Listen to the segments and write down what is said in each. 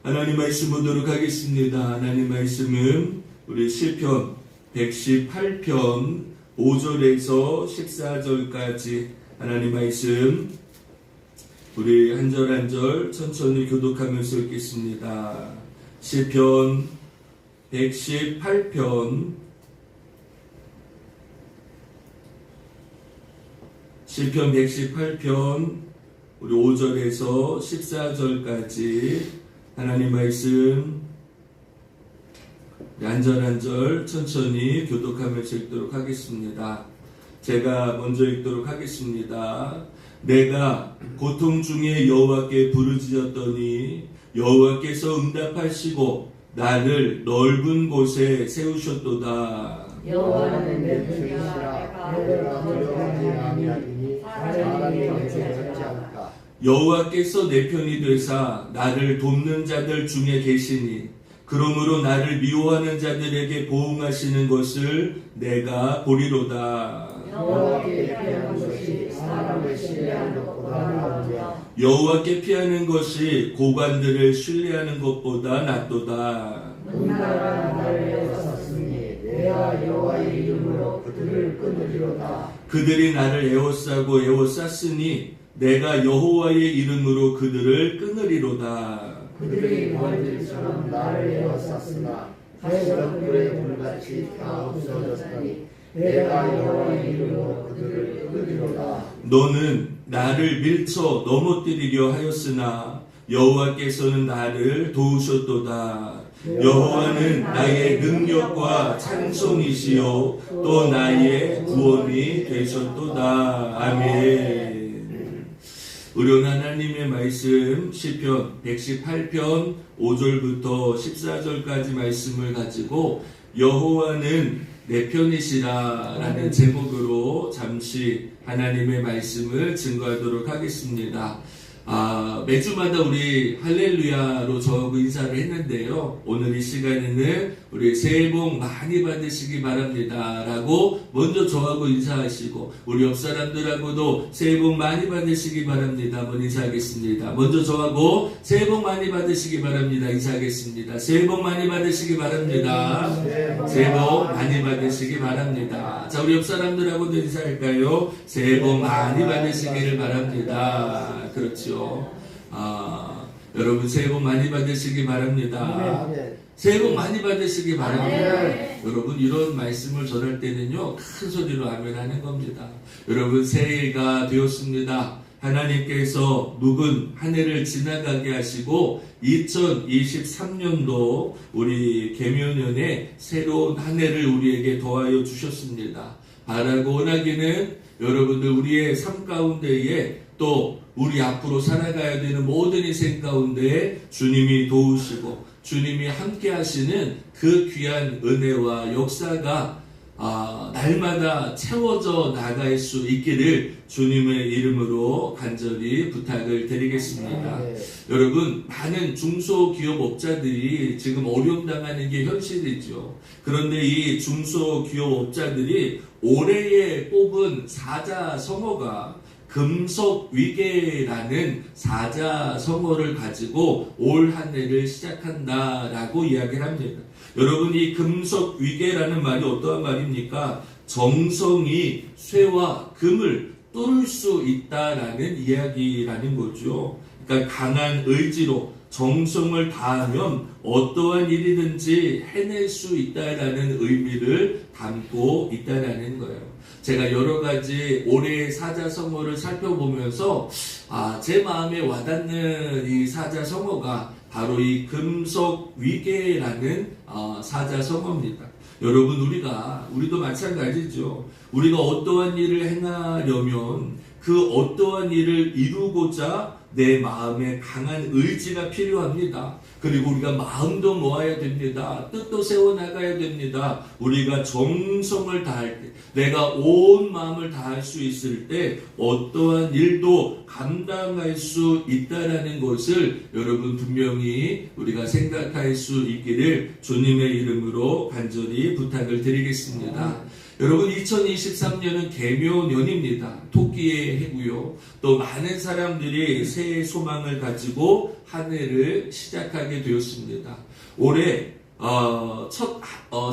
하나님 말씀 보도록 하겠습니다. 하나님 말씀은 우리 시편 118편 5절에서 14절까지 하나님 말씀 우리 한 절 한 절 천천히 교독하면서 읽겠습니다. 시편 118편 우리 5절에서 14절까지 하나님 말씀 한 절 한 절 천천히 교독하면서 읽도록 하겠습니다. 제가 먼저 읽도록 하겠습니다. 내가 고통 중에 여호와께 부르짖었더니 여호와께서 응답하시고 나를 넓은 곳에 세우셨도다. 여호와는 내 편이시라. 내가 두려워하지 아니하리니 사람이 내게 적지 않다. 여호와께서 내 편이 되사 나를 돕는 자들 중에 계시니 그러므로 나를 미워하는 자들에게 보응하시는 것을 내가 보리로다. 여호와께 피하는 것이 사람을 신뢰하는 것보다 나으며 여호와께 피하는 것이 고관들을 신뢰하는 것보다 낫도다. 문나라가 나를 에워쌌으니 내가 여호와의 이름으로 그들을 끊으리로다. 그들이 나를 에워싸고 에워쌌으니 내가 여호와의 이름으로 그들을 끊으리로다. 그들이 벌들처럼 나를 에워쌌으나 가시덤불에 불같이 다 없어졌으니 내가 여호와의 이름으로 그들을 끊으리로다. 너는 나를 밀쳐 넘어뜨리려 하였으나 여호와께서는 나를 도우셨도다. 여호와는 나의 능력과 찬송이시요 또 나의 구원이 되셨도다. 아멘. 우리 하나님의 말씀 시편 118편 5절부터 14절까지 말씀을 가지고 여호와는 내 편이시라 라는 제목으로 잠시 하나님의 말씀을 증거하도록 하겠습니다. 매주마다 우리 할렐루야로 저하고 인사를 했는데요. 오늘 이 시간에는 우리 새해 복 많이 받으시기 바랍니다 라고 먼저 저하고 인사하시고 우리 옆 사람들하고도 새해 복 많이 받으시기 바랍니다. 한번 인사하겠습니다. 먼저 저하고 새해 복 많이 받으시기 바랍니다. 인사하겠습니다. 새해 복 많이 받으시기 바랍니다. 새해 복 많이 받으시기 바랍니다. 자, 우리 옆 사람들하고도 인사할까요? 새해 복 많이 받으시기를 바랍니다. 그렇죠. 여러분 새해 복 많이 받으시기 바랍니다. 새해 복 많이 받으시기 바랍니다. 여러분 이런 말씀을 전할 때는요 큰 소리로 아멘 하는 겁니다. 여러분 새해가 되었습니다. 하나님께서 묵은 한 해를 지나가게 하시고 2023년도 우리 계묘년에 새로운 한 해를 우리에게 더하여 주셨습니다. 바라고 원하기는 여러분들 우리의 삶 가운데에 또 우리 앞으로 살아가야 되는 모든 인생 가운데 주님이 도우시고 주님이 함께 하시는 그 귀한 은혜와 역사가 날마다 채워져 나갈 수 있기를 주님의 이름으로 간절히 부탁을 드리겠습니다. 여러분 많은 중소기업업자들이 지금 어려움 당하는 게 현실이죠. 그런데 이 중소기업업자들이 올해에 뽑은 사자성어가 금속위계라는 사자성어를 가지고 올 한 해를 시작한다라고 이야기를 합니다. 여러분 이 금속위계라는 말이 어떠한 말입니까? 정성이 쇠와 금을 뚫을 수 있다라는 이야기라는 거죠. 그러니까 강한 의지로 정성을 다하면 어떠한 일이든지 해낼 수 있다라는 의미를 담고 있다라는 거예요. 제가 여러 가지 올해의 사자성어를 살펴보면서 제 마음에 와닿는 이 사자성어가 바로 이 금속위계라는 사자성어입니다. 여러분 우리도 마찬가지죠. 우리가 어떠한 일을 행하려면 그 어떠한 일을 이루고자 내 마음에 강한 의지가 필요합니다. 그리고 우리가 마음도 모아야 됩니다. 뜻도 세워나가야 됩니다. 우리가 정성을 다할 때, 내가 온 마음을 다할 수 있을 때 어떠한 일도 감당할 수 있다라는 것을 여러분 분명히 우리가 생각할 수 있기를 주님의 이름으로 간절히 부탁을 드리겠습니다. 여러분 2023년은 개묘년입니다. 토끼의 해고요. 또 많은 사람들이 새해 소망을 가지고 한 해를 시작하게 되었습니다. 올해 첫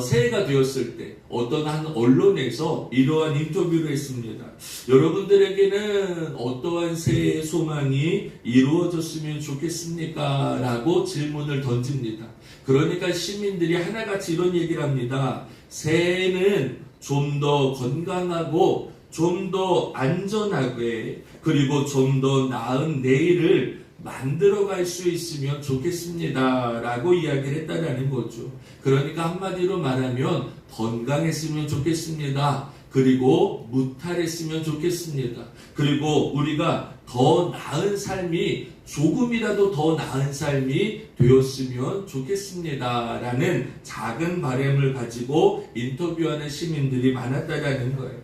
새해가 되었을 때 어떤 한 언론에서 이러한 인터뷰를 했습니다. 여러분들에게는 어떠한 새해 소망이 이루어졌으면 좋겠습니까? 라고 질문을 던집니다. 그러니까 시민들이 하나같이 이런 얘기를 합니다. 새해는 좀 더 건강하고 좀 더 안전하게 그리고 좀 더 나은 내일을 만들어갈 수 있으면 좋겠습니다 라고 이야기를 했다라는 거죠. 그러니까 한마디로 말하면 건강했으면 좋겠습니다. 그리고 무탈했으면 좋겠습니다. 그리고 우리가 더 나은 삶이 조금이라도 더 나은 삶이 되었으면 좋겠습니다 라는 작은 바람을 가지고 인터뷰하는 시민들이 많았다라는 거예요.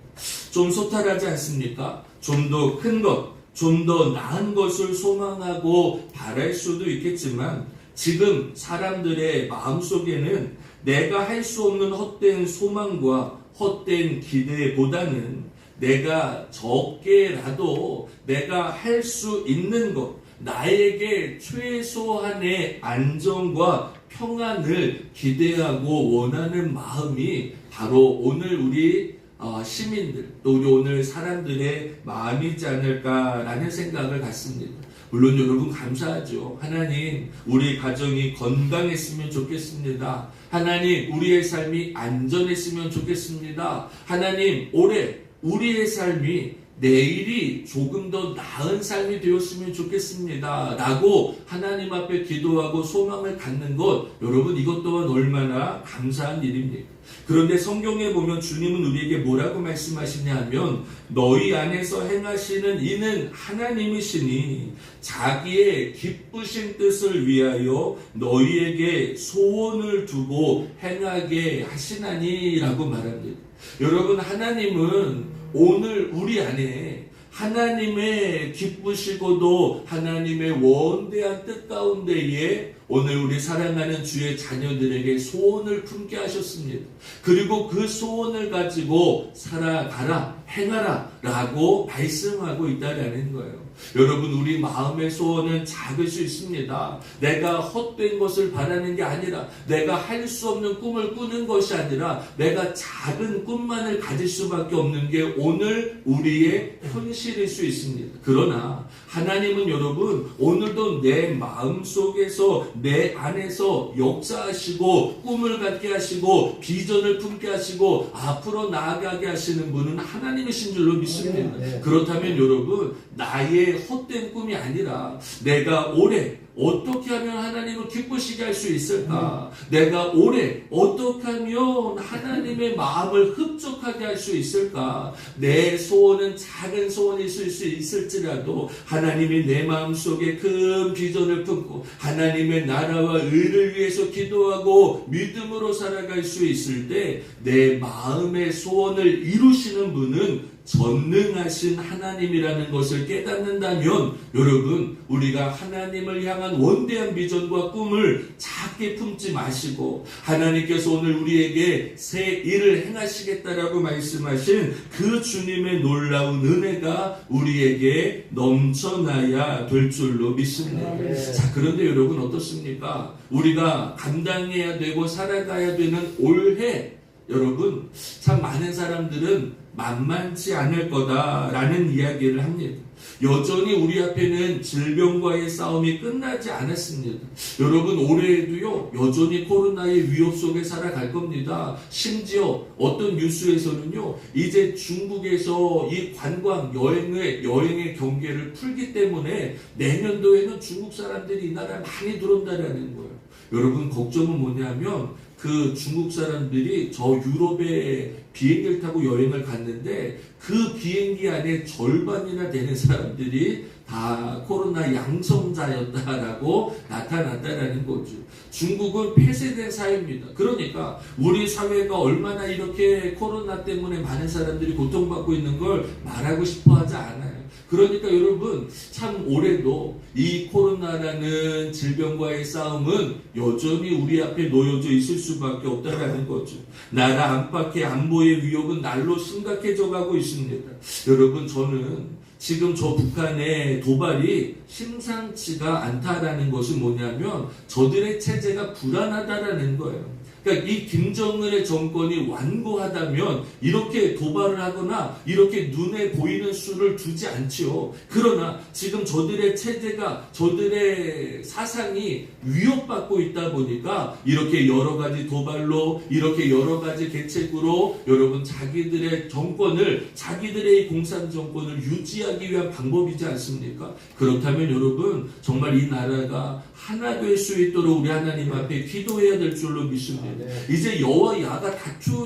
좀 소탈하지 않습니까? 좀 더 큰 것, 좀 더 나은 것을 소망하고 바랄 수도 있겠지만 지금 사람들의 마음속에는 내가 할 수 없는 헛된 소망과 헛된 기대보다는 내가 적게라도 내가 할 수 있는 것, 나에게 최소한의 안정과 평안을 기대하고 원하는 마음이 바로 오늘 우리 시민들, 또 우리 오늘 사람들의 마음이지 않을까라는 생각을 갖습니다. 물론 여러분 감사하죠. 하나님, 우리 가정이 건강했으면 좋겠습니다. 하나님, 우리의 삶이 안전했으면 좋겠습니다. 하나님, 올해 우리의 삶이 내일이 조금 더 나은 삶이 되었으면 좋겠습니다 라고 하나님 앞에 기도하고 소망을 갖는 것, 여러분 이것 또한 얼마나 감사한 일입니까? 그런데 성경에 보면 주님은 우리에게 뭐라고 말씀하시냐 하면 너희 안에서 행하시는 이는 하나님이시니 자기의 기쁘신 뜻을 위하여 너희에게 소원을 두고 행하게 하시나니 라고 말합니다. 여러분, 하나님은 오늘 우리 안에 하나님의 기쁘시고도 하나님의 원대한 뜻 가운데에 오늘 우리 사랑하는 주의 자녀들에게 소원을 품게 하셨습니다. 그리고 그 소원을 가지고 살아가라, 행하라 라고 말씀하고 있다는 거예요. 여러분, 우리 마음의 소원은 작을 수 있습니다. 내가 헛된 것을 바라는 게 아니라, 내가 할 수 없는 꿈을 꾸는 것이 아니라 내가 작은 꿈만을 가질 수밖에 없는 게 오늘 우리의 현실일 수 있습니다. 그러나 하나님은 여러분 오늘도 내 마음속에서 내 안에서 역사하시고 꿈을 갖게 하시고 비전을 품게 하시고 앞으로 나아가게 하시는 분은 하나님이신 줄로 믿습니다. 그렇다면 여러분, 나의 헛된 꿈이 아니라 내가 올해 어떻게 하면 하나님을 기쁘시게 할 수 있을까? 내가 올해 어떻게 하면 하나님의 마음을 흡족하게 할 수 있을까? 내 소원은 작은 소원일 수 있을지라도 하나님이 내 마음속에 큰 비전을 품고 하나님의 나라와 의를 위해서 기도하고 믿음으로 살아갈 수 있을 때 내 마음의 소원을 이루시는 분은 전능하신 하나님이라는 것을 깨닫는다면 여러분, 우리가 하나님을 향한 원대한 비전과 꿈을 작게 품지 마시고 하나님께서 오늘 우리에게 새 일을 행하시겠다라고 말씀하신 그 주님의 놀라운 은혜가 우리에게 넘쳐나야 될 줄로 믿습니다. 자, 그런데 여러분 어떻습니까? 우리가 감당해야 되고 살아가야 되는 올해, 여러분 참 많은 사람들은 만만치 않을 거다라는 이야기를 합니다. 여전히 우리 앞에는 질병과의 싸움이 끝나지 않았습니다. 여러분, 올해에도요 여전히 코로나의 위협 속에 살아갈 겁니다. 심지어 어떤 뉴스에서는요 이제 중국에서 이 관광 여행의 경계를 풀기 때문에 내년도에는 중국 사람들이 이 나라에 많이 들어온다라는 거예요. 여러분, 걱정은 뭐냐면 그 중국 사람들이 저 유럽에 비행기를 타고 여행을 갔는데 그 비행기 안에 절반이나 되는 사람들이 다 코로나 양성자였다라고 나타났다라는 거죠. 중국은 폐쇄된 사회입니다. 그러니까 우리 사회가 얼마나 이렇게 코로나 때문에 많은 사람들이 고통받고 있는 걸 말하고 싶어 하지 않아요. 그러니까 여러분 참 올해도 이 코로나라는 질병과의 싸움은 여전히 우리 앞에 놓여져 있을 수밖에 없다라는 거죠. 나라 안팎의 안보의 위협은 날로 심각해져 가고 있습니다. 여러분 저는 지금 저 북한의 도발이 심상치가 않다라는 것이 뭐냐면 저들의 체제가 불안하다라는 거예요. 그러니까 이 김정은의 정권이 완고하다면 이렇게 도발을 하거나 이렇게 눈에 보이는 수를 두지 않지요. 그러나 지금 저들의 체제가 저들의 사상이 위협받고 있다 보니까 이렇게 여러 가지 도발로 이렇게 여러 가지 계책으로 여러분 자기들의 정권을 자기들의 이 공산 정권을 유지하기 위한 방법이지 않습니까? 그렇다면 여러분 정말 이 나라가 하나 될 수 있도록 우리 하나님 앞에 기도해야 될 줄로 믿습니다. 이제 여와 야가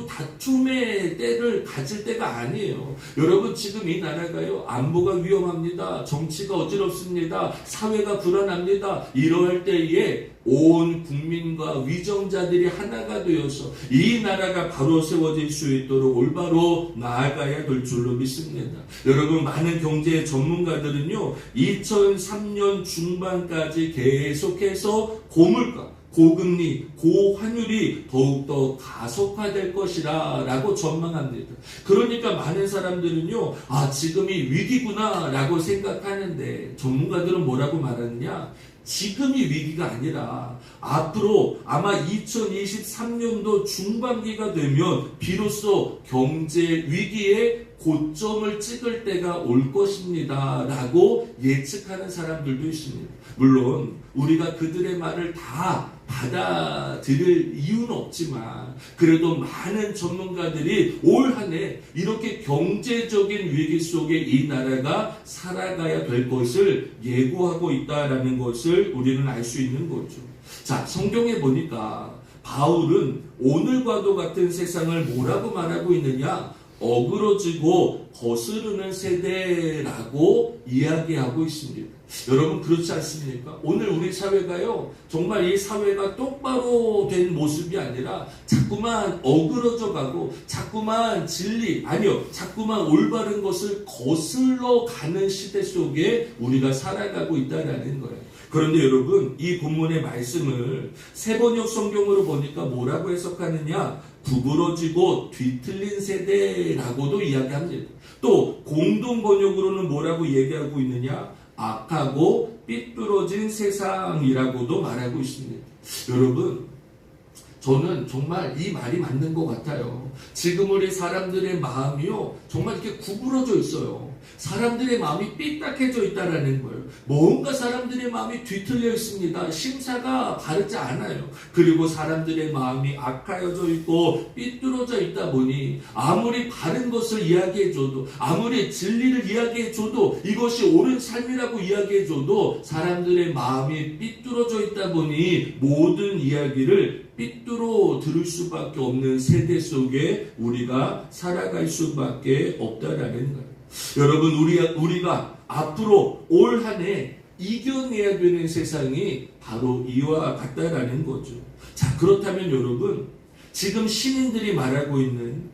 다툼의 때를 가질 때가 아니에요. 여러분 지금 이 나라가요 안보가 위험합니다. 정치가 어지럽습니다. 사회가 불안합니다. 이러할 때에 온 국민과 위정자들이 하나가 되어서 이 나라가 바로 세워질 수 있도록 올바로 나아가야 될 줄로 믿습니다. 여러분 많은 경제 전문가들은요 2003년 중반까지 계속해서 고물가 고금리, 고환율이 더욱더 가속화될 것이라 라고 전망합니다. 그러니까 많은 사람들은요 지금이 위기구나 라고 생각하는데 전문가들은 뭐라고 말하느냐, 지금이 위기가 아니라 앞으로 아마 2023년도 중반기가 되면 비로소 경제 위기의 고점을 찍을 때가 올 것입니다 라고 예측하는 사람들도 있습니다. 물론 우리가 그들의 말을 다 받아들일 이유는 없지만 그래도 많은 전문가들이 올 한 해 이렇게 경제적인 위기 속에 이 나라가 살아가야 될 것을 예고하고 있다라는 것을 우리는 알 수 있는 거죠. 자, 성경에 보니까 바울은 오늘과도 같은 세상을 뭐라고 말하고 있느냐, 어그러지고 거스르는 세대라고 이야기하고 있습니다. 여러분 그렇지 않습니까? 오늘 우리 사회가요 정말 이 사회가 똑바로 된 모습이 아니라 자꾸만 어그러져 가고 자꾸만 자꾸만 올바른 것을 거슬러 가는 시대 속에 우리가 살아가고 있다는 거예요. 그런데 여러분 이 본문의 말씀을 세번역 성경으로 보니까 뭐라고 해석하느냐, 구부러지고 뒤틀린 세대라고도 이야기합니다. 또 공동 번역으로는 뭐라고 얘기하고 있느냐, 악하고 삐뚤어진 세상이라고도 말하고 있습니다. 여러분 저는 정말 이 말이 맞는 것 같아요. 지금 우리 사람들의 마음이요 정말 이렇게 구부러져 있어요. 사람들의 마음이 삐딱해져 있다라는 거예요. 뭔가 사람들의 마음이 뒤틀려 있습니다. 심사가 바르지 않아요. 그리고 사람들의 마음이 악하여져 있고 삐뚤어져 있다 보니 아무리 바른 것을 이야기해줘도 아무리 진리를 이야기해줘도 이것이 옳은 삶이라고 이야기해줘도 사람들의 마음이 삐뚤어져 있다 보니 모든 이야기를 삐뚤어 들을 수밖에 없는 세대 속에 우리가 살아갈 수밖에 없다라는 거예요. 여러분 우리가 앞으로 올 한 해 이겨내야 되는 세상이 바로 이와 같다라는 거죠. 자, 그렇다면 여러분 지금 시민들이 말하고 있는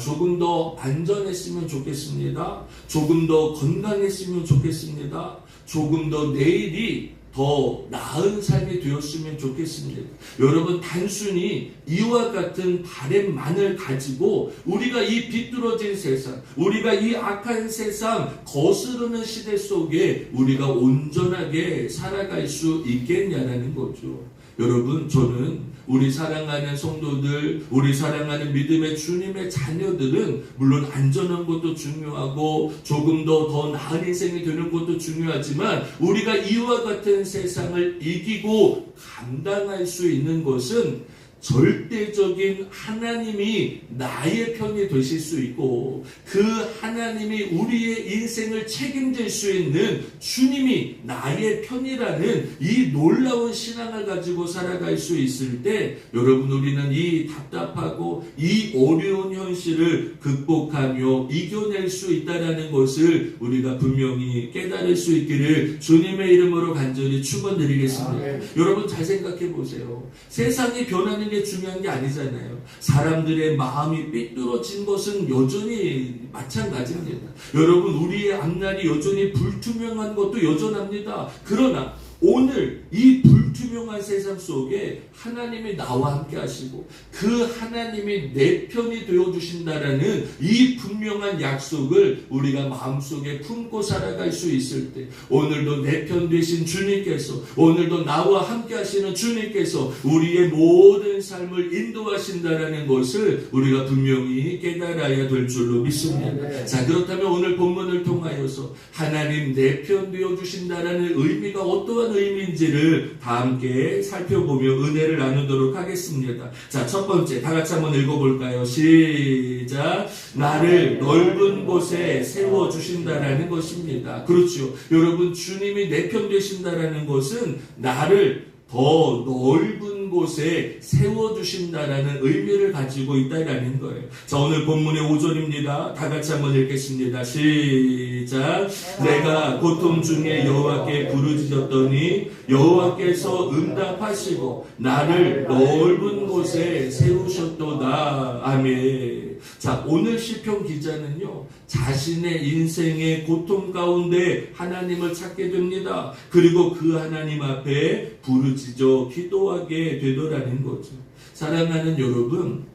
조금 더 안전했으면 좋겠습니다. 조금 더 건강했으면 좋겠습니다. 조금 더 내일이 더 나은 삶이 되었으면 좋겠습니다. 여러분 단순히 이와 같은 바램만을 가지고 우리가 이 비뚤어진 세상, 우리가 이 악한 세상 거스르는 시대 속에 우리가 온전하게 살아갈 수 있겠냐라는 거죠. 여러분 저는 우리 사랑하는 성도들, 우리 사랑하는 믿음의 주님의 자녀들은 물론 안전한 것도 중요하고 조금 더 나은 인생이 되는 것도 중요하지만 우리가 이와 같은 세상을 이기고 감당할 수 있는 것은 절대적인 하나님이 나의 편이 되실 수 있고 그 하나님이 우리의 인생을 책임질 수 있는 주님이 나의 편이라는 이 놀라운 신앙을 가지고 살아갈 수 있을 때 여러분 우리는 이 답답하고 이 어려운 현실을 극복하며 이겨낼 수 있다는 것을 우리가 분명히 깨달을 수 있기를 주님의 이름으로 간절히 축원드리겠습니다. 아멘. 여러분 잘 생각해 보세요. 세상이 변하는 게 중요한 게 아니잖아요. 사람들의 마음이 삐뚤어진 것은 여전히 마찬가지입니다. 여러분 우리의 앞날이 여전히 불투명한 것도 여전합니다. 그러나 오늘 이 불투명한 세상 속에 하나님이 나와 함께 하시고 그 하나님이 내 편이 되어주신다라는 이 분명한 약속을 우리가 마음속에 품고 살아갈 수 있을 때 오늘도 내 편 되신 주님께서 오늘도 나와 함께 하시는 주님께서 우리의 모든 삶을 인도하신다라는 것을 우리가 분명히 깨달아야 될 줄로 믿습니다. 자, 그렇다면 오늘 본문을 통하여서 하나님 내 편 되어주신다라는 의미가 어떠한 의미인지를 다 함께 살펴보며 은혜를 나누도록 하겠습니다. 자, 첫 번째 다 같이 한번 읽어볼까요? 시작. 나를 넓은 곳에 세워주신다라는 것입니다. 그렇죠. 여러분 주님이 내 편 되신다라는 것은 나를 더 넓은 곳에 세워주신다라는 의미를 가지고 있다라는 거예요. 자, 오늘 본문의 5절입니다. 다 같이 한번 읽겠습니다. 시작. 내가 고통 중에 여호와께 부르짖었더니 여호와께서 응답하시고 나를 넓은 곳에 세우셨도다. 아멘. 자, 오늘 시편 기자는요 자신의 인생의 고통 가운데 하나님을 찾게 됩니다. 그리고 그 하나님 앞에 부르짖어 기도하게 되더라는 거죠. 사랑하는 여러분,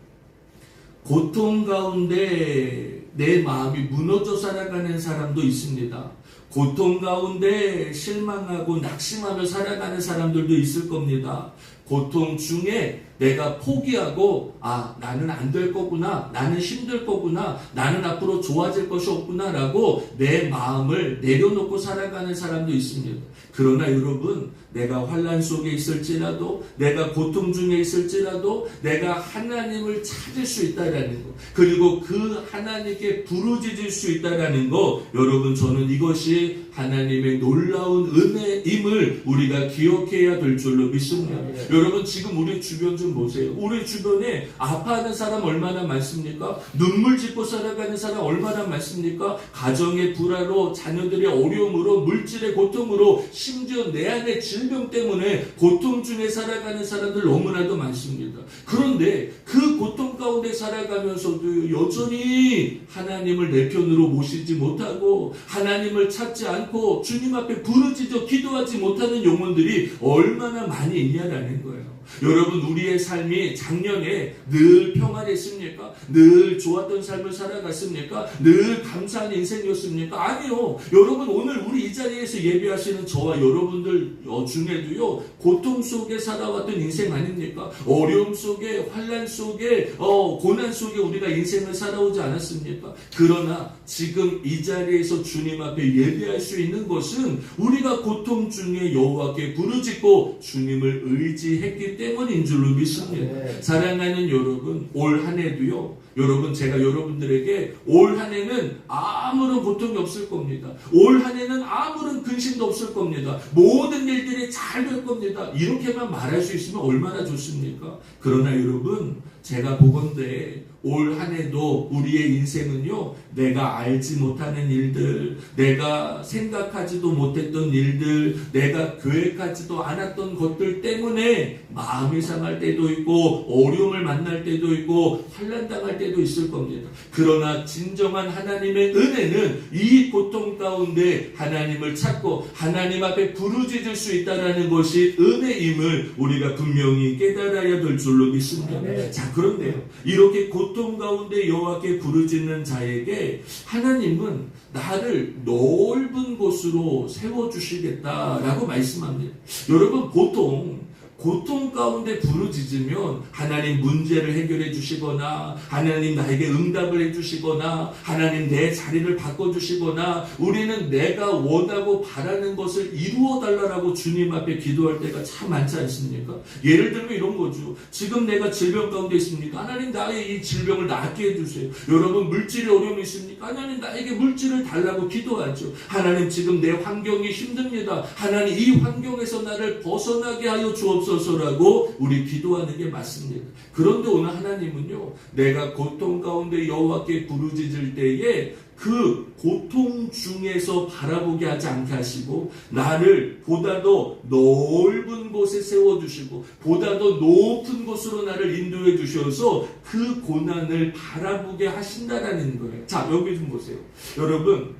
고통 가운데 내 마음이 무너져 살아가는 사람도 있습니다. 고통 가운데 실망하고 낙심하며 살아가는 사람들도 있을 겁니다. 고통 중에 내가 포기하고 나는 안 될 거구나, 나는 힘들 거구나, 나는 앞으로 좋아질 것이 없구나 라고 내 마음을 내려놓고 살아가는 사람도 있습니다. 그러나 여러분, 내가 환난 속에 있을지라도, 내가 고통 중에 있을지라도 내가 하나님을 찾을 수 있다라는 것, 그리고 그 하나님께 부르짖을 수 있다라는 것, 여러분 저는 이것이 하나님의 놀라운 은혜임을 우리가 기억해야 될 줄로 믿습니다. 여러분 지금 우리 주변 좀 보세요. 우리 주변에 아파하는 사람 얼마나 많습니까? 눈물 짓고 살아가는 사람 얼마나 많습니까? 가정의 불화로, 자녀들의 어려움으로, 물질의 고통으로, 심지어 내 안의 질병 때문에 고통 중에 살아가는 사람들 너무나도 많습니다. 그런데 그 고통 가운데 살아가면서도 여전히 하나님을 내 편으로 모시지 못하고 하나님을 찾지 않고 주님 앞에 부르짖어 기도하지 못하는 영혼들이 얼마나 많이 있냐라는 거예요. 여러분 우리의 삶이 작년에 늘 평안했습니까? 늘 좋았던 삶을 살아갔습니까? 늘 감사한 인생이었습니까? 아니요. 여러분 오늘 우리 이 자리에서 예배하시는 저와 여러분들 중에도요 고통 속에 살아왔던 인생 아닙니까? 어려움 속에, 환난 속에, 고난 속에 우리가 인생을 살아오지 않았습니까? 그러나 지금 이 자리에서 주님 앞에 예배할 수 있는 것은 우리가 고통 중에 여호와께 부르짖고 주님을 의지했기 때문인 줄로 믿습니다. 사랑하는 여러분, 올 한 해도요, 여러분 제가 여러분들에게 올 한 해는 아무런 고통이 없을 겁니다. 올 한 해는 아무런 근심도 없을 겁니다. 모든 일들이 잘 될 겁니다. 이렇게만 말할 수 있으면 얼마나 좋습니까? 그러나 여러분 제가 보건대 올 한 해도 우리의 인생은요 내가 알지 못하는 일들, 내가 생각하지도 못했던 일들, 내가 계획하지도 않았던 것들 때문에 마음이 상할 때도 있고 어려움을 만날 때도 있고 환난당할 때도 있을 겁니다. 그러나 진정한 하나님의 은혜는 이 고통 가운데 하나님을 찾고 하나님 앞에 부르짖을 수 있다는 것이 은혜임을 우리가 분명히 깨달아야 될 줄로 믿습니다. 자, 그런데요 이렇게 고통 가운데 여호와께 부르짖는 자에게 하나님은 나를 넓은 곳으로 세워주시겠다라고 말씀합니다. 여러분 보통 고통 가운데 부르짖으면 하나님 문제를 해결해 주시거나 하나님 나에게 응답을 해 주시거나 하나님 내 자리를 바꿔주시거나 우리는 내가 원하고 바라는 것을 이루어 달라고 주님 앞에 기도할 때가 참 많지 않습니까? 예를 들면 이런 거죠. 지금 내가 질병 가운데 있습니까? 하나님 나의 이 질병을 낫게 해주세요. 여러분 물질의 어려움이 있습니까? 하나님 나에게 물질을 달라고 기도하죠. 하나님 지금 내 환경이 힘듭니다. 하나님 이 환경에서 나를 벗어나게 하여 주옵소서라고 우리 기도하는 게 맞습니다. 그런데 오늘 하나님은요, 내가 고통 가운데 여호와께 부르짖을 때에 그 고통 중에서 바라보게 하지 않게 하시고 나를 보다 더 넓은 곳에 세워주시고 보다 더 높은 곳으로 나를 인도해 주셔서 그 고난을 바라보게 하신다라는 거예요. 자, 여기 좀 보세요. 여러분,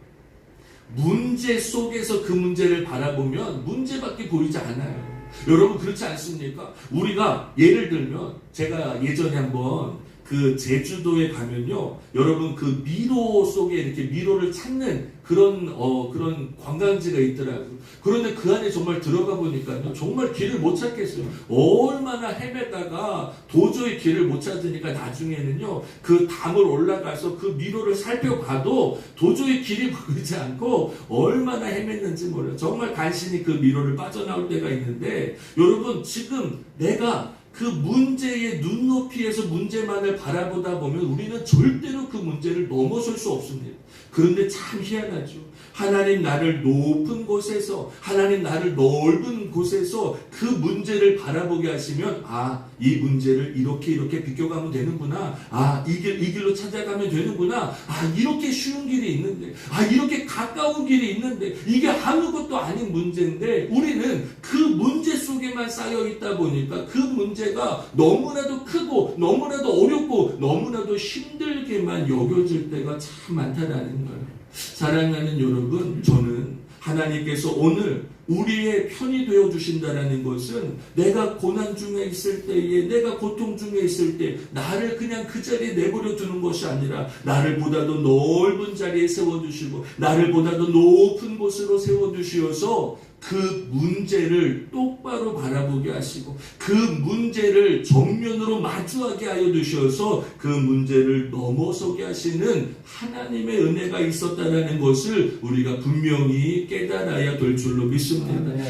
문제 속에서 그 문제를 바라보면 문제밖에 보이지 않아요. 여러분 그렇지 않습니까? 우리가 예를 들면 제가 예전에 한번 그 제주도에 가면요, 여러분 그 미로 속에 이렇게 미로를 찾는 그런 관광지가 있더라고요. 그런데 그 안에 정말 들어가 보니까요, 정말 길을 못 찾겠어요. 얼마나 헤매다가 도저히 길을 못 찾으니까 나중에는요, 그 담을 올라가서 그 미로를 살펴봐도 도저히 길이 보이지 않고 얼마나 헤맸는지 몰라요. 정말 간신히 그 미로를 빠져나올 때가 있는데, 여러분 지금 내가 그 문제의 눈높이에서 문제만을 바라보다 보면 우리는 절대로 그 문제를 넘어설 수 없습니다. 그런데 참 희한하죠. 하나님 나를 높은 곳에서, 하나님 나를 넓은 곳에서 그 문제를 바라보게 하시면, 아, 이 문제를 이렇게 비껴가면 되는구나. 아, 이 길로 찾아가면 되는구나. 아, 이렇게 쉬운 길이 있는데, 아, 이렇게 가까운 길이 있는데, 이게 아무것도 아닌 문제인데, 우리는 그 문제 속에만 쌓여 있다 보니까 그 문제가 너무나도 크고, 너무나도 어렵고, 너무나도 힘들게만 여겨질 때가 참 많다라는 거예요. 사랑하는 여러분, 저는 하나님께서 오늘 우리의 편이 되어 주신다라는 것은 내가 고난 중에 있을 때에, 내가 고통 중에 있을 때 나를 그냥 그 자리에 내버려 두는 것이 아니라 나를 보다 더 넓은 자리에 세워주시고 나를 보다 더 높은 곳으로 세워주시어서 그 문제를 똑바로 바라보게 하시고 그 문제를 정면으로 마주하게 하여 주셔서 그 문제를 넘어서게 하시는 하나님의 은혜가 있었다라는 것을 우리가 분명히 깨달아야 될 줄로 믿습니다.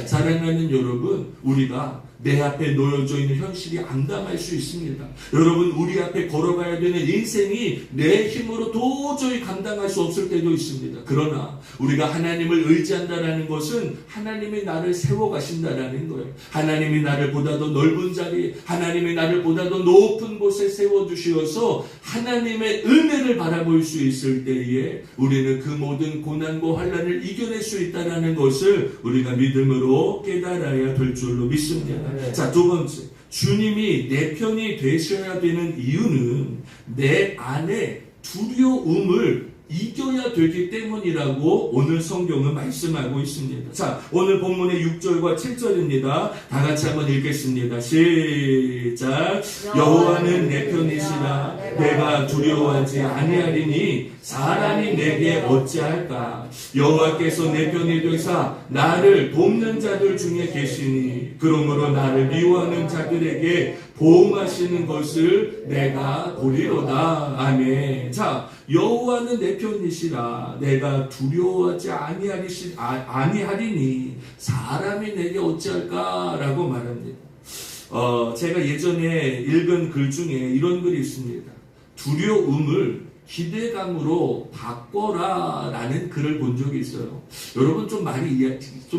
사랑하는 여러분, 우리가 내 앞에 놓여져 있는 현실이 암담할 수 있습니다. 여러분, 우리 앞에 걸어가야 되는 인생이 내 힘으로 도저히 감당할 수 없을 때도 있습니다. 그러나 우리가 하나님을 의지한다는 것은 하나님이 나를 세워가신다라는 거예요. 하나님이 나를 보다 더 넓은 자리, 하나님이 나를 보다 더 높은 곳에 세워주시어서 하나님의 은혜를 바라볼 수 있을 때에 우리는 그 모든 고난과 환난을 이겨낼 수 있다는 것을 우리가 믿음으로 깨달아야 될 줄로 믿습니다. 자, 두 번째, 주님이 내 편이 되셔야 되는 이유는 내 안에 두려움을 이겨야 되기 때문이라고 오늘 성경은 말씀하고 있습니다. 자, 오늘 본문의 6절과 7절입니다. 다 같이 한번 읽겠습니다. 시작. 여호와는 내 편이시라. 내가 두려워하지 아니하리니 사람이 내게 어찌할까. 여호와께서 내 편이 되사 나를 돕는 자들 중에 계시니 그러므로 나를 미워하는 자들에게 보응하시는 것을 내가 보리로다. 아멘. 자, 여호와는 내 편이시라. 내가 두려워하지 아니하리니 사람이 내게 어찌할까라고 말합니다. 제가 예전에 읽은 글 중에 이런 글이 있습니다. 두려움을 기대감으로 바꿔라 라는 글을 본 적이 있어요. 여러분 좀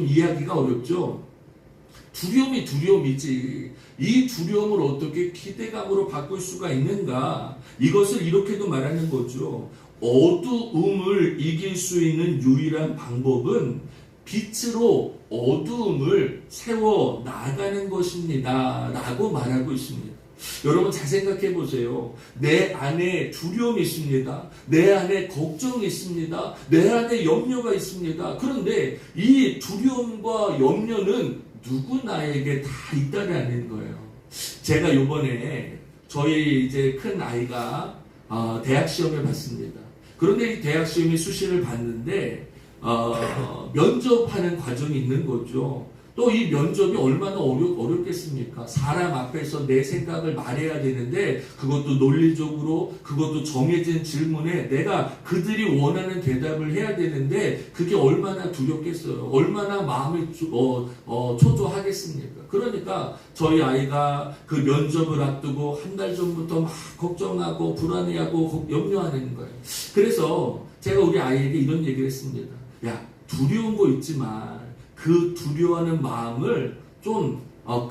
이해하기가 어렵죠? 두려움이 두려움이지 이 두려움을 어떻게 기대감으로 바꿀 수가 있는가? 이것을 이렇게도 말하는 거죠. 어두움을 이길 수 있는 유일한 방법은 빛으로 어두움을 세워 나가는 것입니다 라고 말하고 있습니다. 여러분 잘 생각해 보세요. 내 안에 두려움이 있습니다. 내 안에 걱정이 있습니다. 내 안에 염려가 있습니다. 그런데 이 두려움과 염려는 누구나에게 다 있다라는 거예요. 제가 요번에 저희 이제 큰 아이가 대학 시험을 봤습니다. 그런데 이 대학 시험이 수시를 봤는데 면접하는 과정이 있는 거죠. 또 이 면접이 얼마나 어렵겠습니까? 사람 앞에서 내 생각을 말해야 되는데 그것도 논리적으로 그것도 정해진 질문에 내가 그들이 원하는 대답을 해야 되는데 그게 얼마나 두렵겠어요. 얼마나 마음이 초조하겠습니까? 그러니까 저희 아이가 그 면접을 앞두고 한 달 전부터 막 걱정하고 불안해하고 염려하는 거예요. 그래서 제가 우리 아이에게 이런 얘기를 했습니다. 야, 두려운 거 있지만 그 두려워하는 마음을 좀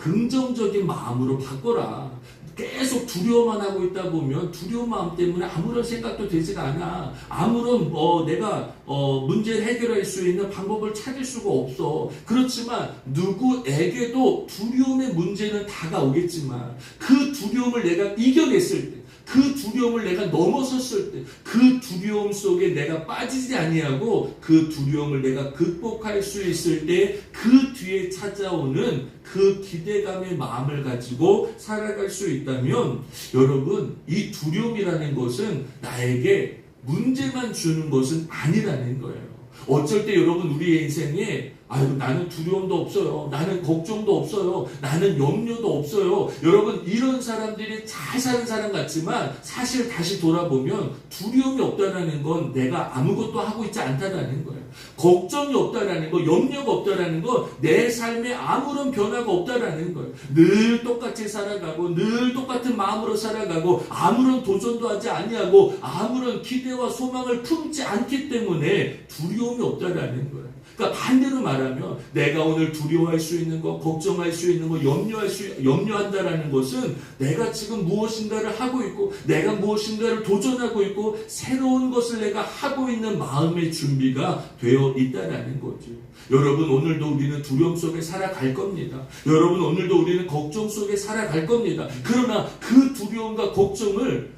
긍정적인 마음으로 바꿔라. 계속 두려워만 하고 있다 보면 두려운 마음 때문에 아무런 생각도 되지가 않아. 아무런 내가 문제를 해결할 수 있는 방법을 찾을 수가 없어. 그렇지만 누구에게도 두려움의 문제는 다가오겠지만 그 두려움을 내가 이겨냈을 때, 그 두려움을 내가 넘어섰을 때, 그 두려움 속에 내가 빠지지 아니하고 그 두려움을 내가 극복할 수 있을 때 그 뒤에 찾아오는 그 기대감의 마음을 가지고 살아갈 수 있다면 여러분, 이 두려움이라는 것은 나에게 문제만 주는 것은 아니라는 거예요. 어쩔 때 여러분 우리의 인생에 나는 두려움도 없어요. 나는 걱정도 없어요. 나는 염려도 없어요. 여러분, 이런 사람들이 잘 사는 사람 같지만 사실 다시 돌아보면 두려움이 없다는 건 내가 아무것도 하고 있지 않다는 거예요. 걱정이 없다는 거, 염려가 없다는 거, 내 삶에 아무런 변화가 없다는 거예요. 늘 똑같이 살아가고 늘 똑같은 마음으로 살아가고 아무런 도전도 하지 아니하고 아무런 기대와 소망을 품지 않기 때문에 두려움이 없다는 거예요. 그러니까 반대로 말하면 내가 오늘 두려워할 수 있는 것, 걱정할 수 있는 것, 염려한다라는 것은 내가 지금 무엇인가를 하고 있고 내가 무엇인가를 도전하고 있고 새로운 것을 내가 하고 있는 마음의 준비가 되어 있다라는 거죠. 여러분, 오늘도 우리는 두려움 속에 살아갈 겁니다. 여러분, 오늘도 우리는 걱정 속에 살아갈 겁니다. 그러나 그 두려움과 걱정을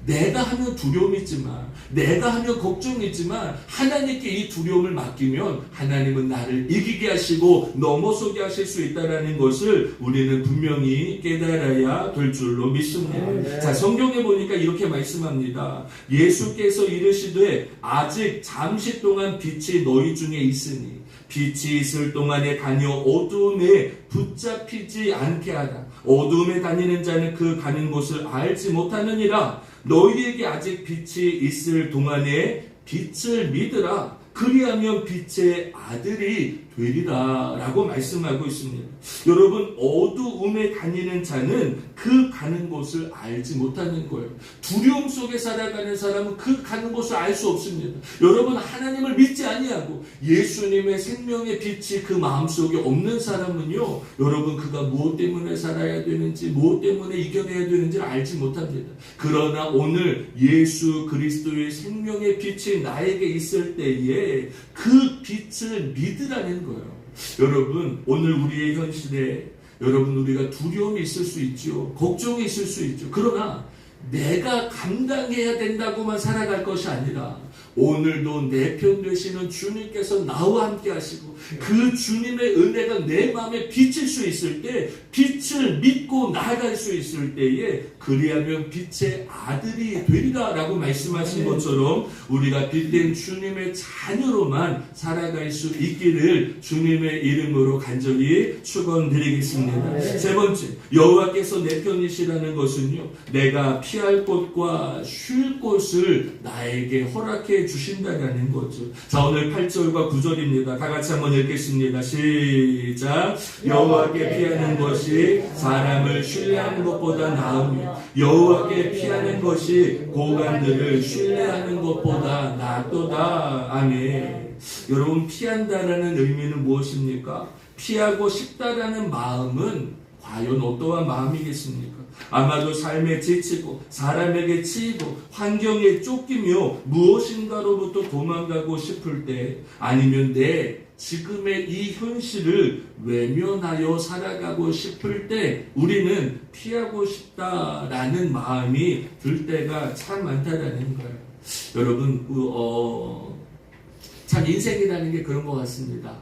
내가 하면 두려움이 있지만 내가 하면 걱정이 있지만 하나님께 이 두려움을 맡기면 하나님은 나를 이기게 하시고 넘어서게 하실 수 있다는 것을 우리는 분명히 깨달아야 될 줄로 믿습니다. 자, 성경에 보니까 이렇게 말씀합니다. 예수께서 이르시되 아직 잠시 동안 빛이 너희 중에 있으니 빛이 있을 동안에 다녀 어두움에 붙잡히지 않게 하라. 어두움에 다니는 자는 그 가는 곳을 알지 못하느니라. 너희에게 아직 빛이 있을 동안에 빛을 믿으라. 그리하면 빛의 아들이 되리라 라고 말씀하고 있습니다. 여러분, 어두움에 다니는 자는 그 가는 곳을 알지 못하는 거예요. 두려움 속에 살아가는 사람은 그 가는 곳을 알 수 없습니다. 여러분, 하나님을 믿지 아니하고 예수님의 생명의 빛이 그 마음속에 없는 사람은요, 여러분, 그가 무엇 때문에 살아야 되는지 무엇 때문에 이겨내야 되는지를 알지 못합니다. 그러나 오늘 예수 그리스도의 생명의 빛이 나에게 있을 때에 그 빛을 믿으라는 거예요. 여러분, 오늘 우리의 현실에 여러분, 우리가 두려움이 있을 수 있죠. 걱정이 있을 수 있죠. 그러나 내가 감당해야 된다고만 살아갈 것이 아니라 오늘도 내 편 되시는 주님께서 나와 함께 하시고 그 주님의 은혜가 내 마음에 비칠 수 있을 때, 빛을 믿고 나아갈 수 있을 때에 그리하면 빛의 아들이 되리라 라고 말씀하신 것처럼 우리가 빛된 주님의 자녀로만 살아갈 수 있기를 주님의 이름으로 간절히 축원드리겠습니다. 세 번째, 여호와께서 내 편이시라는 것은요, 내가 피할 곳과 쉴 곳을 나에게 허락해 주신다는 거죠. 자, 오늘 8절과 9절입니다. 다 같이 한번 읽겠습니다. 시작. 여호와께 피하는 것이 사람을 신뢰하는 것보다 나으며 여호와께 피하는 것이 고관들을 신뢰하는 것보다 낫도다. 아멘. 여러분, 피한다라는 의미는 무엇입니까? 피하고 싶다라는 마음은 과연 어떠한 마음이겠습니까? 아마도 삶에 지치고 사람에게 치이고 환경에 쫓기며 무엇인가로부터 도망가고 싶을 때, 아니면 내 지금의 이 현실을 외면하여 살아가고 싶을 때 우리는 피하고 싶다라는 마음이 들 때가 참 많다라는 거예요. 여러분, 참 인생이라는 게 그런 것 같습니다.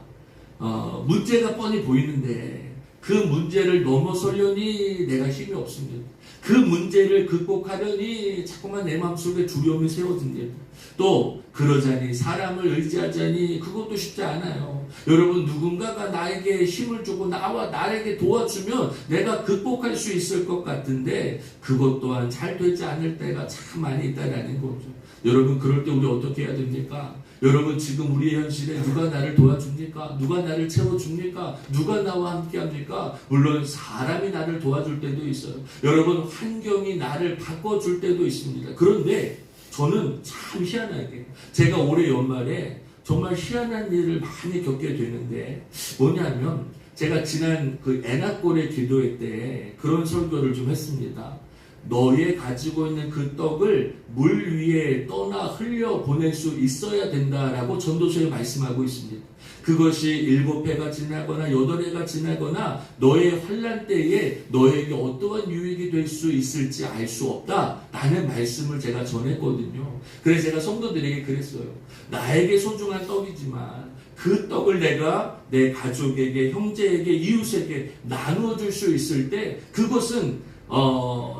문제가 뻔히 보이는데 그 문제를 넘어서려니 내가 힘이 없습니다. 그 문제를 극복하려니 자꾸만 내 마음속에 두려움이 세워집니다. 또 그러자니 사람을 의지하자니 그것도 쉽지 않아요. 여러분, 누군가가 나에게 힘을 주고 나에게 도와주면 내가 극복할 수 있을 것 같은데 그것 또한 잘 되지 않을 때가 참 많이 있다라는 거죠. 여러분, 그럴 때 우리 어떻게 해야 됩니까? 여러분, 지금 우리의 현실에 누가 나를 도와줍니까? 누가 나를 채워줍니까? 누가 나와 함께합니까? 물론 사람이 나를 도와줄 때도 있어요. 여러분, 환경이 나를 바꿔줄 때도 있습니다. 그런데 저는 참 희한하게 제가 올해 연말에 정말 희한한 일을 많이 겪게 되는데 뭐냐면 제가 지난 그 애나골의 기도회 때 그런 설교를 좀 했습니다. 너의 가지고 있는 그 떡을 물 위에 떠나 흘려 보낼 수 있어야 된다라고 전도서에 말씀하고 있습니다. 그것이 7해가 지나거나 8해가 지나거나 너의 환난 때에 너에게 어떠한 유익이 될 수 있을지 알 수 없다라는 말씀을 제가 전했거든요. 그래서 제가 성도들에게 그랬어요. 나에게 소중한 떡이지만 그 떡을 내가 내 가족에게, 형제에게, 이웃에게 나누어 줄 수 있을 때 그것은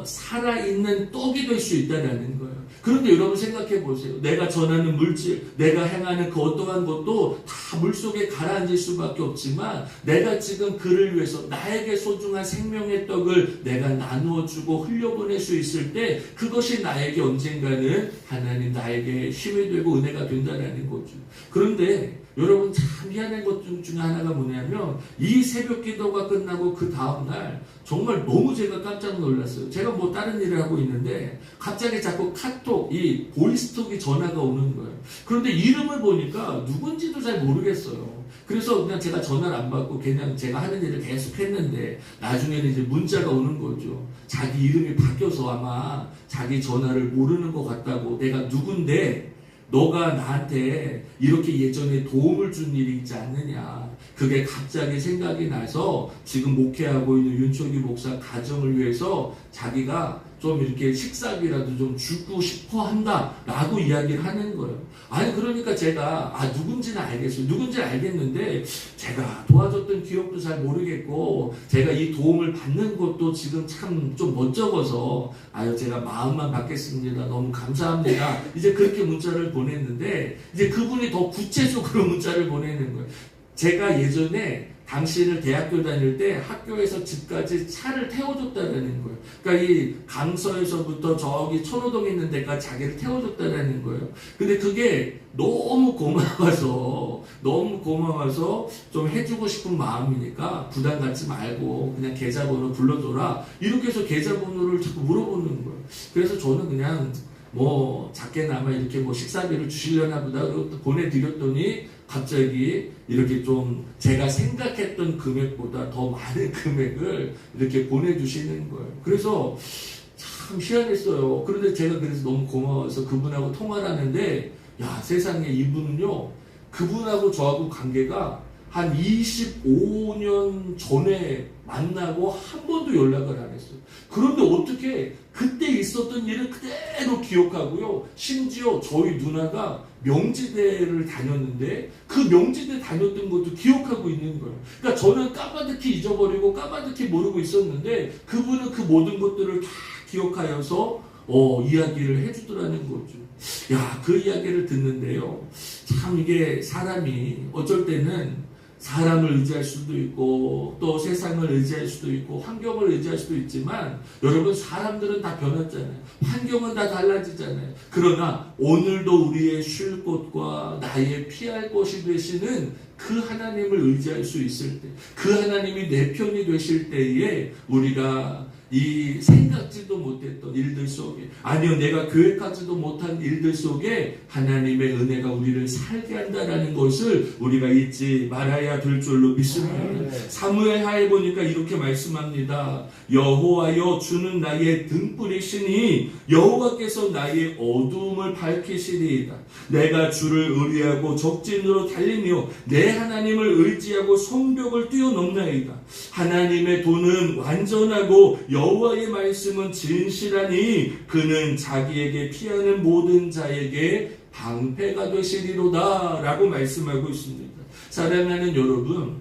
살아있는 떡이 될 수 있다는 거예요. 그런데 여러분 생각해 보세요. 내가 전하는 물질, 내가 행하는 그 어떠한 것도 다 물속에 가라앉을 수밖에 없지만 내가 지금 그를 위해서 나에게 소중한 생명의 떡을 내가 나누어 주고 흘려보낼 수 있을 때 그것이 나에게 언젠가는 하나님 나에게 힘이 되고 은혜가 된다는 거죠. 그런데 여러분 참 희한한 것 중에 하나가 뭐냐면 이 새벽 기도가 끝나고 그 다음날 정말 너무 제가 깜짝 놀랐어요. 제가 뭐 다른 일을 하고 있는데 갑자기 자꾸 카톡, 이 보이스톡이 전화가 오는 거예요. 그런데 이름을 보니까 누군지도 잘 모르겠어요. 그래서 그냥 제가 전화를 안 받고 그냥 제가 하는 일을 계속 했는데 나중에는 이제 문자가 오는 거죠. 자기 이름이 바뀌어서 아마 자기 전화를 모르는 것 같다고 내가 누군데 너가 나한테 이렇게 예전에 도움을 준 일이 있지 않느냐. 그게 갑자기 생각이 나서 지금 목회하고 있는 윤초기 목사 가정을 위해서 자기가 좀 이렇게 식사비라도 좀 주고 싶어 한다라고 이야기를 하는 거예요. 아니 그러니까 제가 누군지는 알겠어요. 누군지는 알겠는데 제가 도와줬던 기억도 잘 모르겠고 제가 이 도움을 받는 것도 지금 참 좀 멋쩍어서 제가 마음만 받겠습니다. 너무 감사합니다. 이제 그렇게 문자를 보냈는데 이제 그분이 더 구체적으로 문자를 보내는 거예요. 제가 예전에 당신을 대학교 다닐 때 학교에서 집까지 차를 태워줬다라는 거예요. 그러니까 이 강서에서부터 저기 천호동에 있는 데까지 자기를 태워줬다라는 거예요. 근데 그게 너무 고마워서 좀 해주고 싶은 마음이니까 부담 갖지 말고 그냥 계좌번호 불러줘라. 이렇게 해서 계좌번호를 자꾸 물어보는 거예요. 그래서 저는 그냥 뭐 작게나마 이렇게 뭐 식사비를 주시려나 보다 그리고 또 보내드렸더니 갑자기 이렇게 좀 제가 생각했던 금액보다 더 많은 금액을 이렇게 보내주시는 거예요. 그래서 참 희한했어요. 그런데 제가 그래서 너무 고마워서 그분하고 통화를 하는데 세상에 이분은요 그분하고 저하고 관계가 한 25년 전에 만나고 한 번도 연락을 안 했어요. 그런데 어떻게 그때 있었던 일을 그대로 기억하고요. 심지어 저희 누나가 명지대를 다녔는데 그 명지대 다녔던 것도 기억하고 있는 거예요. 그러니까 저는 까마득히 잊어버리고 까마득히 모르고 있었는데 그분은 그 모든 것들을 다 기억하여서 이야기를 해주더라는 거죠. 그 이야기를 듣는데요. 참 이게 사람이 어쩔 때는 사람을 의지할 수도 있고 또 세상을 의지할 수도 있고 환경을 의지할 수도 있지만 여러분 사람들은 다 변했잖아요. 환경은 다 달라지잖아요. 그러나 오늘도 우리의 쉴 곳과 나의 피할 곳이 되시는 그 하나님을 의지할 수 있을 때 그 하나님이 내 편이 되실 때에 우리가 이 생각지도 못했던 일들 속에 아니요 내가 계획하지도 못한 일들 속에 하나님의 은혜가 우리를 살게 한다라는 것을 우리가 잊지 말아야 될 줄로 믿습니다. 사무엘하에 보니까 이렇게 말씀합니다. 여호와여 주는 나의 등불이시니 여호와께서 나의 어두움을 밝히시리이다. 내가 주를 의뢰하고 적진으로 달리며 내 하나님을 의지하고 성벽을 뛰어넘나이다. 하나님의 도는 완전하고 여호와의 말씀은 진실하니 그는 자기에게 피하는 모든 자에게 방패가 되시리로다 라고 말씀하고 있습니다. 사랑하는 여러분,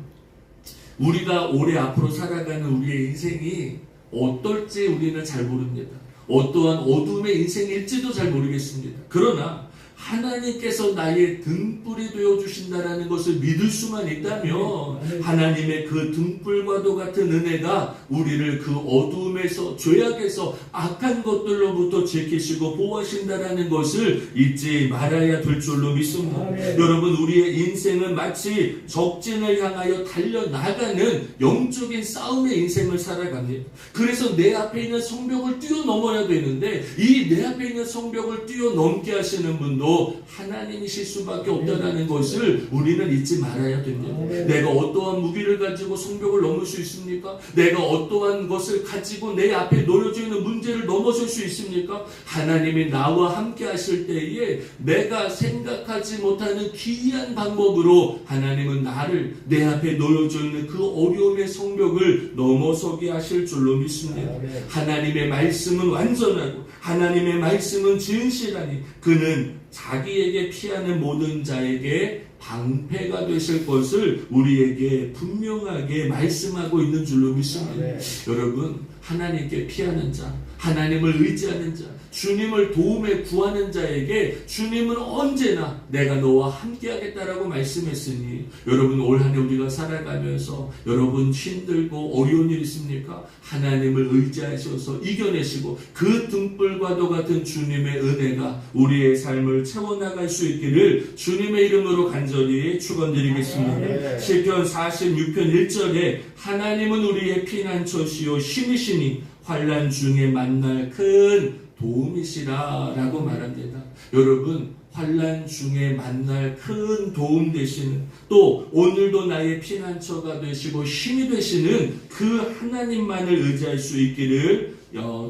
우리가 올해 앞으로 살아가는 우리의 인생이 어떨지 우리는 잘 모릅니다. 어떠한 어둠의 인생일지도 잘 모르겠습니다. 그러나 하나님께서 나의 등불이 되어주신다라는 것을 믿을 수만 있다면 하나님의 그 등불과도 같은 은혜가 우리를 그 어두움에서, 죄악에서, 악한 것들로부터 지키시고 보호하신다라는 것을 잊지 말아야 될 줄로 믿습니다. 여러분, 우리의 인생은 마치 적진을 향하여 달려나가는 영적인 싸움의 인생을 살아갑니다. 그래서 내 앞에 있는 성벽을 뛰어넘어야 되는데 이 내 앞에 있는 성벽을 뛰어넘게 하시는 분도 하나님이실 수밖에 없다는 것을 우리는 잊지 말아야 됩니다. 내가 어떠한 무기를 가지고 성벽을 넘을 수 있습니까? 내가 어떠한 것을 가지고 내 앞에 놓여져 있는 문제를 넘어설 수 있습니까? 하나님이 나와 함께 하실 때에 내가 생각하지 못하는 기이한 방법으로 하나님은 나를 내 앞에 놓여져 있는 그 어려움의 성벽을 넘어서게 하실 줄로 믿습니다. 하나님의 말씀은 완전하고 하나님의 말씀은 진실하니 그는 자기에게 피하는 모든 자에게 방패가 되실 것을 우리에게 분명하게 말씀하고 있는 줄로 믿습니다. 여러분, 하나님께 피하는 자, 하나님을 의지하는 자, 주님을 도움에 구하는 자에게 주님은 언제나 내가 너와 함께 하겠다라고 말씀했으니 여러분, 올 한 해 우리가 살아가면서 여러분 힘들고 어려운 일 있습니까? 하나님을 의지하셔서 이겨내시고 그 등불과도 같은 주님의 은혜가 우리의 삶을 채워나갈 수 있기를 주님의 이름으로 간절히 축원드리겠습니다. 시편 46편 1절에 하나님은 우리의 피난처시요 힘이시니 환난 중에 만날 큰 도움이시라 라고 말합니다. 여러분, 환난 중에 만날 큰 도움 되시는, 또 오늘도 나의 피난처가 되시고 힘이 되시는 그 하나님만을 의지할 수 있기를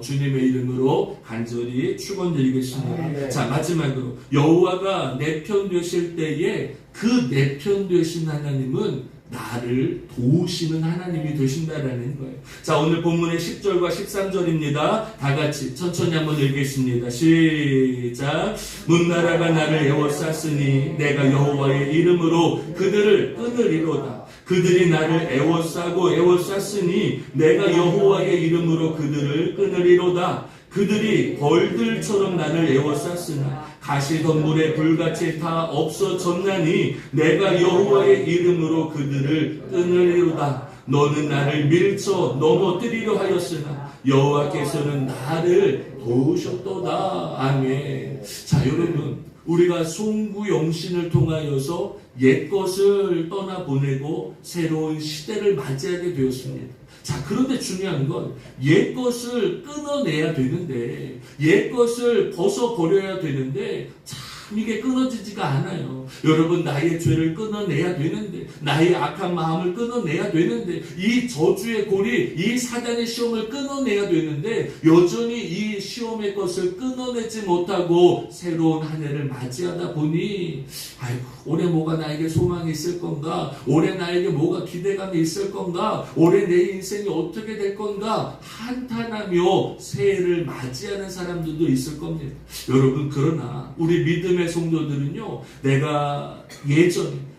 주님의 이름으로 간절히 축원드리겠습니다. 자, 마지막으로 여호와가 내 편 되실 때에 그 내 편 되신 하나님은 나를 도우시는 하나님이 되신다라는 거예요. 자, 오늘 본문의 10절과 13절입니다. 다 같이 천천히 한번 읽겠습니다. 시작. 문나라가 나를 애워쌌으니 내가 여호와의 이름으로 그들을 끊으리로다. 그들이 나를 애워쌌으니 내가 여호와의 이름으로 그들을 끊으리로다. 그들이 벌들처럼 나를 애워쌌으나 가시덤불에 불같이 다 없어졌나니 내가 여호와의 이름으로 그들을 끊으리로다. 너는 나를 밀쳐 넘어뜨리려 하였으나 여호와께서는 나를 도우셨도다. 아멘. 자, 여러분, 우리가 송구영신을 통하여서 옛것을 떠나보내고 새로운 시대를 맞이하게 되었습니다. 자, 그런데 중요한 건 옛것을 끊어내야 되는데, 옛것을 벗어버려야 되는데 참 이게 끊어지지가 않아요. 여러분, 나의 죄를 끊어내야 되는데, 나의 악한 마음을 끊어내야 되는데, 이 저주의 고리, 이 사단의 시험을 끊어내야 되는데 여전히 이 시험의 것을 끊어내지 못하고 새로운 한 해를 맞이하다 보니 아이고, 올해 뭐가 나에게 소망이 있을 건가? 올해 나에게 뭐가 기대감이 있을 건가? 올해 내 인생이 어떻게 될 건가? 한탄하며 새해를 맞이하는 사람들도 있을 겁니다. 여러분, 그러나 우리 믿음의 성도들은요,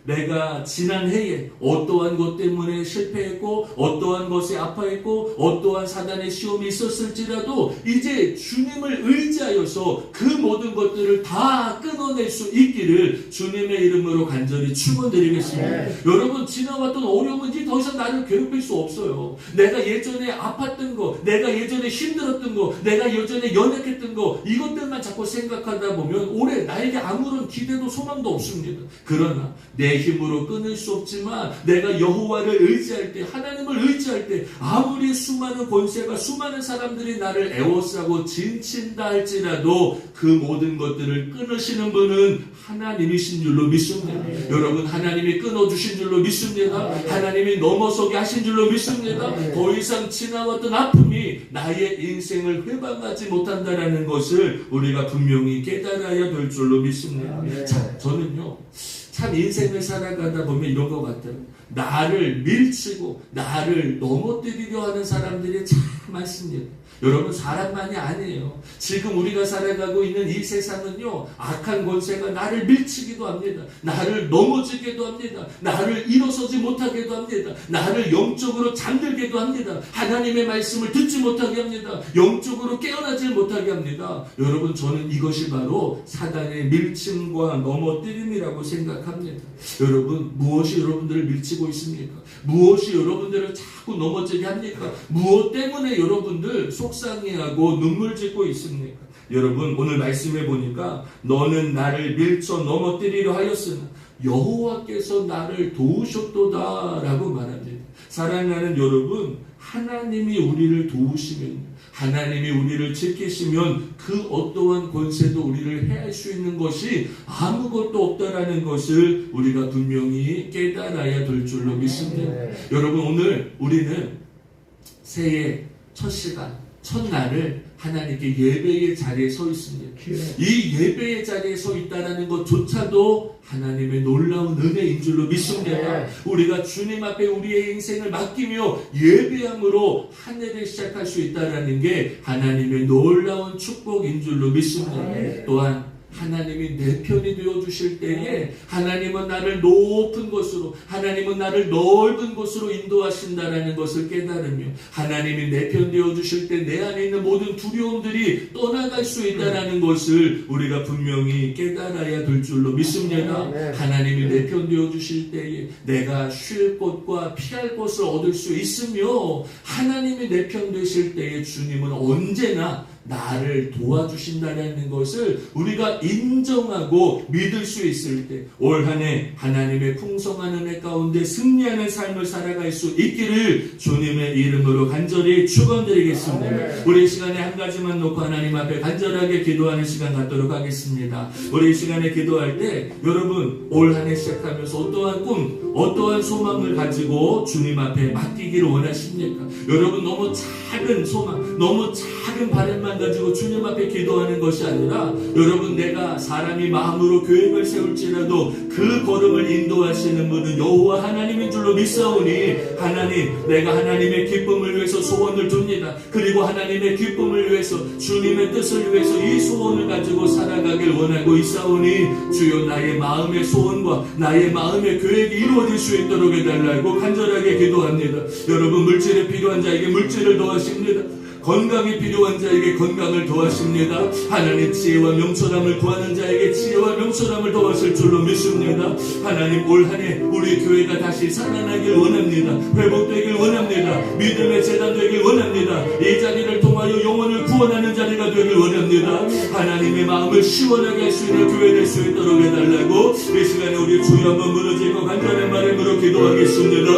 내가 지난 해에 어떠한 것 때문에 실패했고 어떠한 것에 아파했고 어떠한 사단의 시험이 있었을지라도 이제 주님을 의지하여서 그 모든 것들을 다 끊어낼 수 있기를 주님의 이름으로 간절히 축원드리겠습니다. 여러분, 지나왔던 어려움은 이제 더 이상 나를 괴롭힐 수 없어요. 내가 예전에 아팠던 거, 내가 예전에 힘들었던 거, 내가 예전에 연약했던 거, 이것들만 자꾸 생각하다 보면 올해 나에게 아무런 기대도 소망도 없습니다. 그러나 내 힘으로 끊을 수 없지만 내가 여호와를 의지할 때, 하나님을 의지할 때 아무리 수많은 권세가, 수많은 사람들이 나를 애워싸고 진친다 할지라도 그 모든 것들을 끊으시는 분은 하나님이신 줄로 믿습니다. 여러분, 하나님이 끊어주신 줄로 믿습니다. 하나님이 넘어서게 하신 줄로 믿습니다. 더 이상 지나왔던 아픔이 나의 인생을 회방하지 못한다라는 것을 우리가 분명히 깨달아야 될 줄로 믿습니다. 자, 저는요, 참 인생을 살아가다 보면 이런 것 같아요. 나를 밀치고 나를 넘어뜨리려 하는 사람들이 참 많습니다. 여러분, 사람만이 아니에요. 지금 우리가 살아가고 있는 이 세상은요, 악한 권세가 나를 밀치기도 합니다. 나를 넘어지게도 합니다. 나를 일어서지 못하게도 합니다. 나를 영적으로 잠들게도 합니다. 하나님의 말씀을 듣지 못하게 합니다. 영적으로 깨어나지 못하게 합니다. 여러분, 저는 이것이 바로 사단의 밀침과 넘어뜨림이라고 생각합니다. 여러분, 무엇이 여러분들을 밀치고 있습니까? 무엇이 여러분들을 자꾸 넘어지게 합니까? 무엇 때문에 여러분들 속상해하고 눈물 짓고 있습니까? 여러분, 오늘 말씀해 보니까 너는 나를 밀쳐 넘어뜨리려 하였으나 여호와께서 나를 도우셨도다 라고 말합니다. 사랑하는 여러분, 하나님이 우리를 도우시면, 하나님이 우리를 지키시면 그 어떠한 권세도 우리를 해할 수 있는 것이 아무것도 없다라는 것을 우리가 분명히 깨달아야 될 줄로 믿습니다. 여러분, 오늘 우리는 새해 첫 시간, 첫날을 하나님께 예배의 자리에 서 있습니다. 이 예배의 자리에 서 있다는 것조차도 하나님의 놀라운 은혜인 줄로 믿습니다. 우리가 주님 앞에 우리의 인생을 맡기며 예배함으로 한 해를 시작할 수 있다는 게 하나님의 놀라운 축복인 줄로 믿습니다. 또한 하나님이 내 편이 되어주실 때에 하나님은 나를 높은 곳으로, 하나님은 나를 넓은 곳으로 인도하신다라는 것을 깨달으며, 하나님이 내 편 되어주실 때 내 안에 있는 모든 두려움들이 떠나갈 수 있다라는 것을 우리가 분명히 깨달아야 될 줄로 믿습니다. 하나님이 내 편 되어주실 때에 내가 쉴 곳과 피할 곳을 얻을 수 있으며, 하나님이 내 편 되실 때에 주님은 언제나 나를 도와주신다는 것을 우리가 인정하고 믿을 수 있을 때, 올 한 해 하나님의 풍성한 은혜 가운데 승리하는 삶을 살아갈 수 있기를 주님의 이름으로 간절히 축원드리겠습니다. 우리 시간에 한 가지만 놓고 하나님 앞에 간절하게 기도하는 시간 갖도록 하겠습니다. 우리 이 시간에 기도할 때 여러분, 올 한 해 시작하면서 어떠한 꿈, 어떠한 소망을 가지고 주님 앞에 맡기기를 원하십니까? 여러분, 너무 작은 소망, 너무 작은 바람만 가지고 주님 앞에 기도하는 것이 아니라, 여러분, 내가 사람이 마음으로 계획을 세울지라도 그 걸음을 인도하시는 분은 여호와 하나님인 줄로 믿사오니, 하나님, 내가 하나님의 기쁨을 위해서 소원을 둡니다. 그리고 하나님의 기쁨을 위해서, 주님의 뜻을 위해서 이 소원을 가지고 살아가길 원하고 있사오니, 주여 나의 마음의 소원과 나의 마음의 계획이 이루어질 수 있도록 해달라고 간절하게 기도합니다. 여러분, 물질이 필요한 자에게 물질을 더하십니다. 건강이 필요한 자에게 건강을 더하십니다. 하나님, 지혜와 명철함을 구하는 자에게 지혜와 명철함을 더하실 줄로 믿습니다. 하나님, 올 한 해 우리 교회가 다시 살아나길 원합니다. 회복되길 원합니다. 믿음의 재단 되길 원합니다. 이 자리를 통하여 영혼을 구원하는 자리가 되길 원합니다. 하나님의 마음을 시원하게 할 수 있는 교회 될 수 있도록 해달라고 이 시간에 우리 주여 한번 무너지고 간절한 말음으로 기도하겠습니다.